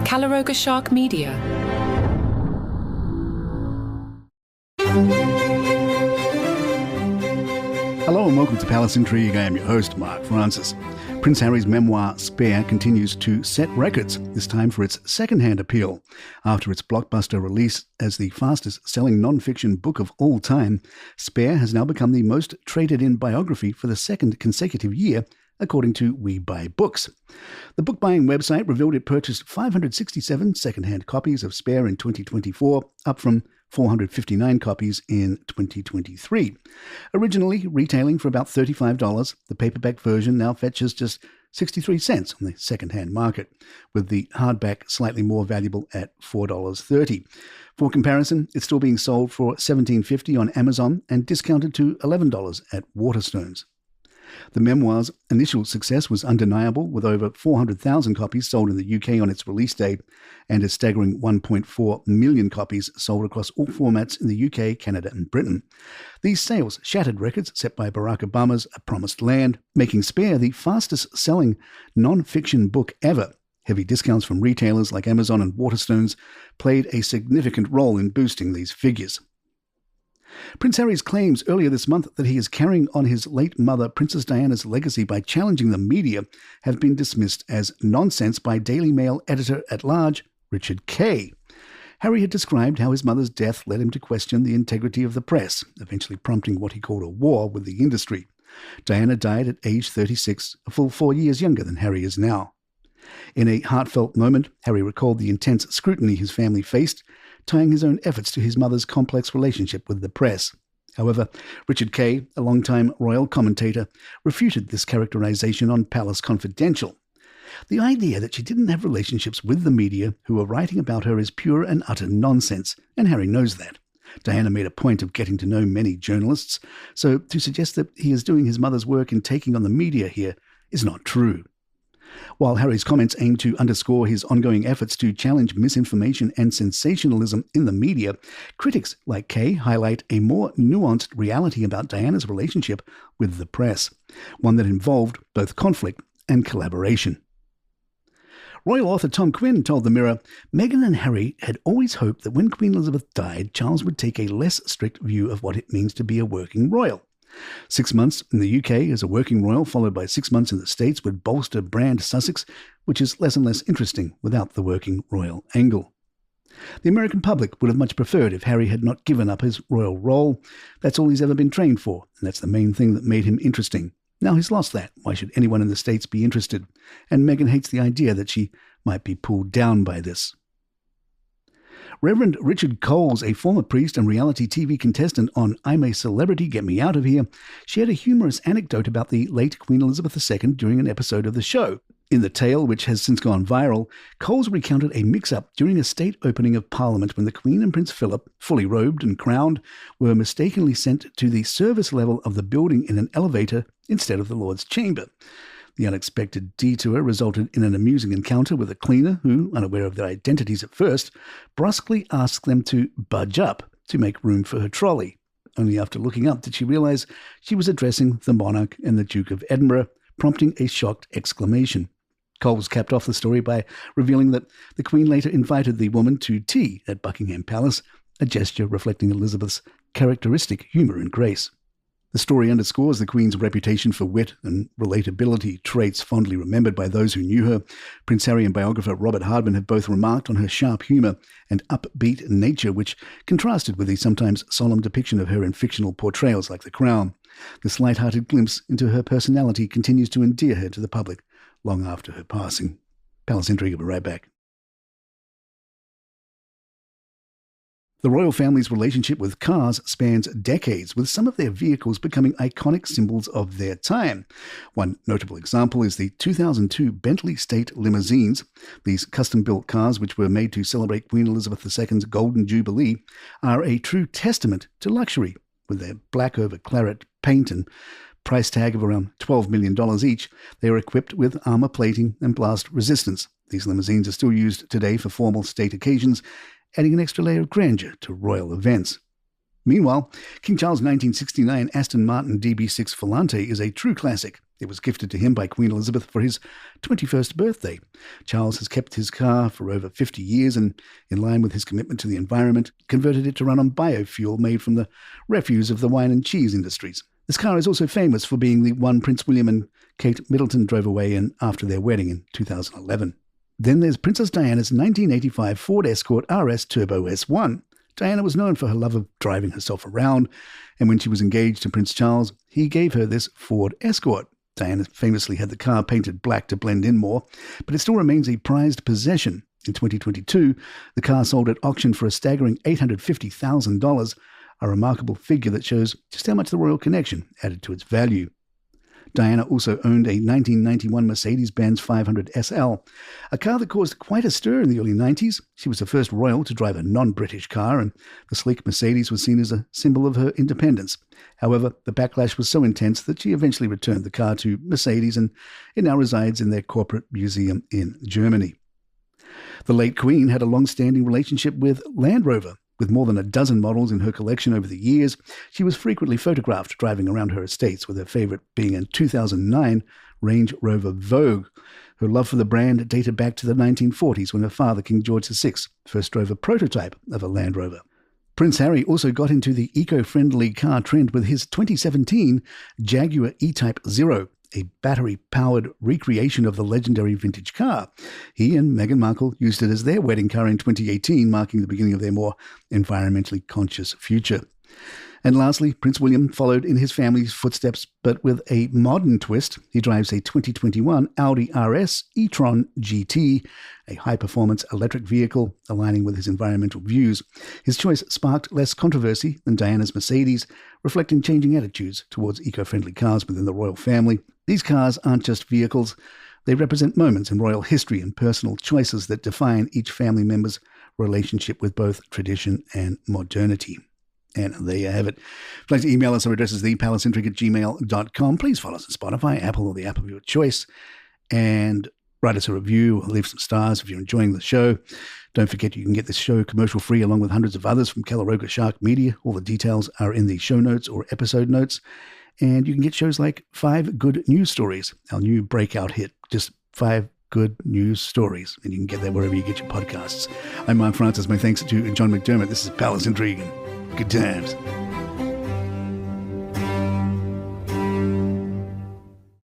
Calaroga Shark Media. Hello and welcome to Palace Intrigue. I am your host, Mark Francis. Prince Harry's memoir, Spare, continues to set records, this time for its second-hand appeal. After its blockbuster release as the fastest-selling non-fiction book of all time, Spare has now become the most traded-in biography for the second consecutive year, according to We Buy Books. The book-buying website revealed it purchased 567 second-hand copies of Spare in 2024, up from 459 copies in 2023. Originally retailing for about $35, the paperback version now fetches just 63 cents on the second-hand market, with the hardback slightly more valuable at $4.30. For comparison, it's still being sold for $17.50 on Amazon and discounted to $11 at Waterstones. The memoir's initial success was undeniable, with over 400,000 copies sold in the UK on its release date and a staggering 1.4 million copies sold across all formats in the UK, Canada and Britain. These sales shattered records set by Barack Obama's A Promised Land, making Spare the fastest-selling non-fiction book ever. Heavy discounts from retailers like Amazon and Waterstones played a significant role in boosting these figures. Prince Harry's claims earlier this month that he is carrying on his late mother, Princess Diana's legacy by challenging the media have been dismissed as nonsense by Daily Mail editor-at-large Richard Kay. Harry had described how his mother's death led him to question the integrity of the press, eventually prompting what he called a war with the industry. Diana died at age 36, a full 4 years younger than Harry is now. In a heartfelt moment, Harry recalled the intense scrutiny his family faced, tying his own efforts to his mother's complex relationship with the press. However, Richard Kay, a longtime royal commentator, refuted this characterization on Palace Confidential. The idea that she didn't have relationships with the media who were writing about her is pure and utter nonsense, and Harry knows that. Diana made a point of getting to know many journalists, so to suggest that he is doing his mother's work in taking on the media here is not true. While Harry's comments aim to underscore his ongoing efforts to challenge misinformation and sensationalism in the media, critics like Kay highlight a more nuanced reality about Diana's relationship with the press, one that involved both conflict and collaboration. Royal author Tom Quinn told The Mirror, Meghan and Harry had always hoped that when Queen Elizabeth died, Charles would take a less strict view of what it means to be a working royal. 6 months in the UK as a working royal, followed by 6 months in the States, would bolster brand Sussex, which is less and less interesting without the working royal angle. The American public would have much preferred if Harry had not given up his royal role. That's all he's ever been trained for, and that's the main thing that made him interesting. Now he's lost that. Why should anyone in the States be interested? And Meghan hates the idea that she might be pulled down by this. Reverend Richard Coles, a former priest and reality TV contestant on I'm a Celebrity, Get Me Out of Here, shared a humorous anecdote about the late Queen Elizabeth II during an episode of the show. In the tale, which has since gone viral, Coles recounted a mix-up during a state opening of Parliament when the Queen and Prince Philip, fully robed and crowned, were mistakenly sent to the service level of the building in an elevator instead of the Lord's Chamber. The unexpected detour resulted in an amusing encounter with a cleaner who, unaware of their identities at first, brusquely asked them to budge up to make room for her trolley. Only after looking up did she realize she was addressing the monarch and the Duke of Edinburgh, prompting a shocked exclamation. Coles capped off the story by revealing that the Queen later invited the woman to tea at Buckingham Palace, a gesture reflecting Elizabeth's characteristic humour and grace. The story underscores the Queen's reputation for wit and relatability, traits fondly remembered by those who knew her. Prince Harry and biographer Robert Hardman have both remarked on her sharp humour and upbeat nature, which contrasted with the sometimes solemn depiction of her in fictional portrayals like The Crown. This light-hearted glimpse into her personality continues to endear her to the public long after her passing. Palace Intrigue will be right back. The royal family's relationship with cars spans decades, with some of their vehicles becoming iconic symbols of their time. One notable example is the 2002 Bentley State limousines. These custom-built cars, which were made to celebrate Queen Elizabeth II's Golden Jubilee, are a true testament to luxury. With their black over claret paint and price tag of around $12 million each, they are equipped with armor plating and blast resistance. These limousines are still used today for formal state occasions, adding an extra layer of grandeur to royal events. Meanwhile, King Charles' 1969 Aston Martin DB6 Volante is a true classic. It was gifted to him by Queen Elizabeth for his 21st birthday. Charles has kept his car for over 50 years and, in line with his commitment to the environment, converted it to run on biofuel made from the refuse of the wine and cheese industries. This car is also famous for being the one Prince William and Kate Middleton drove away in after their wedding in 2011. Then there's Princess Diana's 1985 Ford Escort RS Turbo S1. Diana was known for her love of driving herself around, and when she was engaged to Prince Charles, he gave her this Ford Escort. Diana famously had the car painted black to blend in more, but it still remains a prized possession. In 2022, the car sold at auction for a staggering $850,000, a remarkable figure that shows just how much the royal connection added to its value. Diana also owned a 1991 Mercedes-Benz 500 SL, a car that caused quite a stir in the early 90s. She was the first royal to drive a non-British car, and the sleek Mercedes was seen as a symbol of her independence. However, the backlash was so intense that she eventually returned the car to Mercedes, and it now resides in their corporate museum in Germany. The late Queen had a long-standing relationship with Land Rover. With more than a dozen models in her collection over the years, she was frequently photographed driving around her estates, with her favourite being a 2009 Range Rover Vogue. Her love for the brand dated back to the 1940s when her father, King George VI, first drove a prototype of a Land Rover. Prince Harry also got into the eco-friendly car trend with his 2017 Jaguar E-Type Zero, a battery-powered recreation of the legendary vintage car. He and Meghan Markle used it as their wedding car in 2018, marking the beginning of their more environmentally conscious future. And lastly, Prince William followed in his family's footsteps, but with a modern twist. He drives a 2021 Audi RS e-tron GT, a high-performance electric vehicle aligning with his environmental views. His choice sparked less controversy than Diana's Mercedes, reflecting changing attitudes towards eco-friendly cars within the royal family. These cars aren't just vehicles. They represent moments in royal history and personal choices that define each family member's relationship with both tradition and modernity. And there you have it. If you'd like to email us, our address is thepalaceintrigue@gmail.com. Please follow us on Spotify, Apple, or the app of your choice. And write us a review or leave some stars if you're enjoying the show. Don't forget you can get this show commercial-free along with hundreds of others from Calaroga Shark Media. All the details are in the show notes or episode notes. And you can get shows like 5 Good News Stories, our new breakout hit. Just 5 good news stories. And you can get that wherever you get your podcasts. I'm Mark Francis. My thanks to John McDermott. This is Palace Intrigue. Good times.